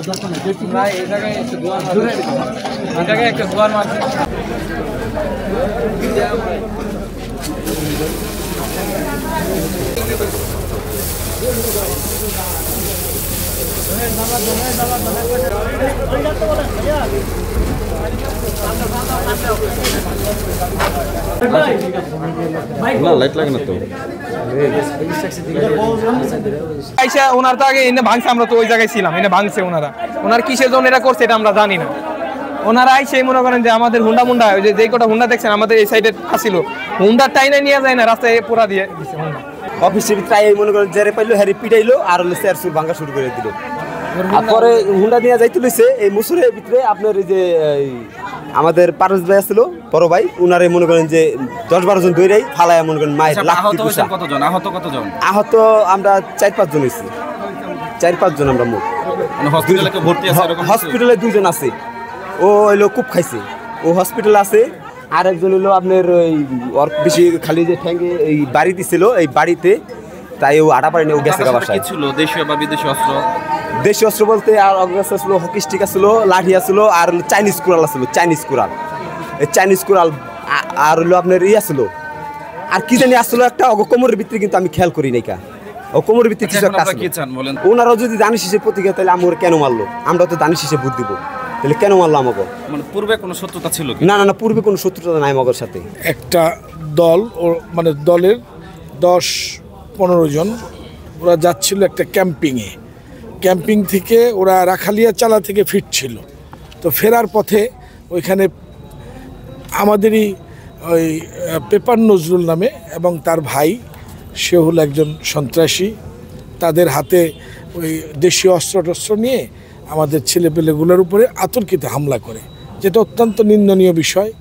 না এই জায়গায় একটু দোয়ার মারছে এই জায়গায় একটা দোয়ার মারছে লাইট লাগে না তো ওনার তো আগে এনে ভাঙছে আমরা তো ওই জায়গায় ছিলাম এনে ভাঙছে ওনার কিসের জন্য এটা করছে এটা আমরা জানি না ওনারা আইসে মনে করেন যে আমাদের হুন্ডা মুন্ডা ওই যে কটা হুন্ডা দেখছেন আমাদের এই সাইডে আসছিল হুন্ডা টাইনে নিয়ে যায় না রাস্তায় পুরা দিয়ে দিছে হুন্ডা অফিসের ভিতরে মনে করেন জেরে পাইলো হ্যারি পিটাইলো আর হলো চেয়ার সুর ভাঙা শুরু করে দিল তারপরে হুন্ডা নিয়ে যাইতে লইছে এই মুসুরের ভিতরে আপনার এই যে আমাদের পারস ভাই আসছিল বড় ভাই উনারে মনে করেন যে 10-12 জন দইরাই ফালায় মনে করেন মায়ের আহত আমরা 4-5 জন হইছি 4-5 জন আমরা মোট হসপিটালে 2 জন আছে ও হইলো খুব খাইছে ও হসপিটালে আছে আর একজন হলো আপনার ওই ওর বেশি খালি যে ঠ্যাঙ্গে এই বাড়িতে ছিল এই বাড়িতে তাই ও আটা পারেনি ও গেছে বাসায় ছিল দেশীয় বা বিদেশি অস্ত্র দেশীয় অস্ত্র বলতে আর অগ্রসর ছিল হকি স্টিক ছিল লাঠি ছিল আর চাইনিজ কুড়াল ছিল চাইনিজ কুড়াল এই চাইনিজ কুড়াল আর হলো আপনার ইয়া ছিল আর কি জানি আসলো একটা কোমরের ভিতরে কিন্তু আমি খেয়াল করি নাই কা ও কোমরের ভিতরে কিছু একটা আছে ওনারাও যদি দানি শীষের প্রতিক্রিয়া তাহলে আমার কেন মারলো আমরা তো দানি শীষে বুদ্ধ দিব তাহলে কেন মারলো আমাকে মানে পূর্বে কোনো শত্রুতা ছিল না না না পূর্বে কোনো শত্রুতা নাই আমাদের সাথে একটা দল ও মানে দলের 10-15 জন ওরা যাচ্ছিল একটা ক্যাম্পিং থেকে ওরা রাখালিয়া চালা থেকে ফিরছিল তো ফেরার পথে ওইখানে আমাদেরই ওই পেপার নজরুল নামে এবং তার ভাই সে হল একজন সন্ত্রাসী তাদের হাতে ওই দেশীয় অস্ত্র নিয়ে আমাদের ছেলেপেলেগুলোর উপরে আতর্কিত হামলা করে যেটা অত্যন্ত নিন্দনীয় বিষয়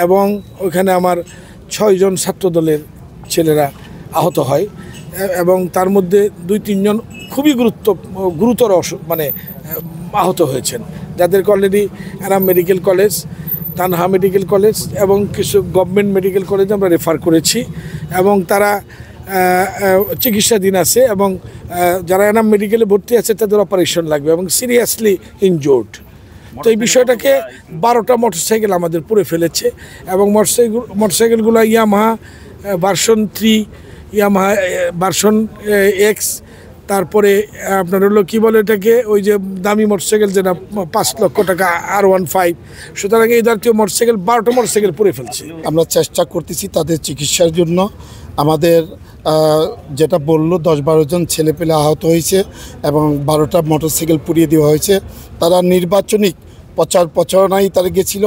এবং ওইখানে আমার 6 জন ছাত্রদলের ছেলেরা আহত হয় এবং তার মধ্যে 2-3 জন খুবই গুরুতর মানে আহত হয়েছেন যাদেরকে already Enam medical college Tanha medical college এবং কিছু গভর্নমেন্ট মেডিকেল কলেজে আমরা রেফার করেছি এবং তারা চিকিৎসাধীন আছে এবং যারা এনাম মেডিকেলে ভর্তি আছে তাদের অপারেশন লাগবে এবং সিরিয়াসলি ইনজোর্ড তো এই বিষয়টাকে 12টা মোটরসাইকেল আমাদের পুড়ে ফেলেছে এবং মোটরসাইকেলগুলো Yamaha version 3 Yamaha version X তারপরে আপনার হলো কী বলে এটাকে ওই যে দামি মোটরসাইকেল যেটা 5 লক্ষ টাকা R15 সুতরাং এই জাতীয় মোটরসাইকেল 12টা মোটরসাইকেল পুড়ে ফেলছে আমরা চেষ্টা করতেছি তাদের চিকিৎসার জন্য আমাদের যেটা বললো 10-12 জন ছেলেপেলে আহত হয়েছে এবং 12টা মোটরসাইকেল পুড়িয়ে দেওয়া হয়েছে তারা নির্বাচনিক প্রচারণায় তারা গেছিল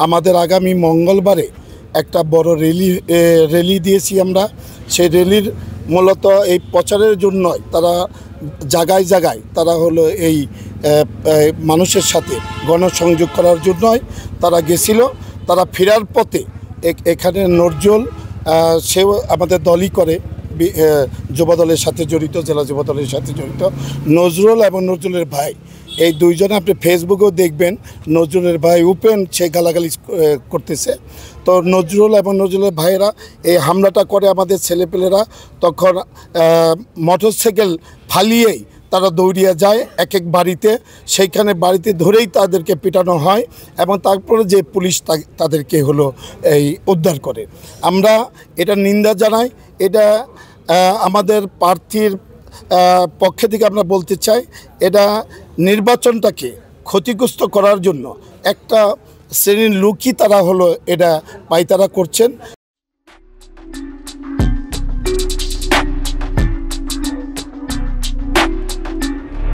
আমাদের আগামী মঙ্গলবারে একটা বড় র্যালি দিয়েছি আমরা সেই র্যালির মূলত এই প্রচারের জন্য তারা জায়গায় তারা হলো এই মানুষের সাথে গণসংযোগ করার জন্যই তারা গেছিল তারা ফেরার পথে এখানে নজরুল সেও আমাদের দলই করে যুবদলের সাথে জড়িত জেলা যুবদলের সাথে জড়িত নজরুল এবং নজরুলের ভাই এই 2 জনে আপনি ফেসবুকেও দেখবেন নজরুলের ভাই উপেন সে গালাগালি করতেছে তো নজরুল এবং নজরুলের ভাইয়েরা এই হামলাটা করে আমাদের ছেলেপেলেরা তখন মোটরসাইকেল ফালিয়েই তারা দৌড়িয়ে যায় এক বাড়িতে সেইখানে বাড়িতে ধরেই তাদেরকে পিটানো হয় এবং তারপরে যে পুলিশ তাদেরকে হলো এই উদ্ধার করে আমরা এটা নিন্দা জানাই এটা আমাদের প্রার্থীর পক্ষে থেকে আমরা বলতে চাই এটা নির্বাচনটাকে ক্ষতিগ্রস্ত করার জন্য একটা শ্রেণীর লোকই তারা হলো এটা পায়তারা করছেন।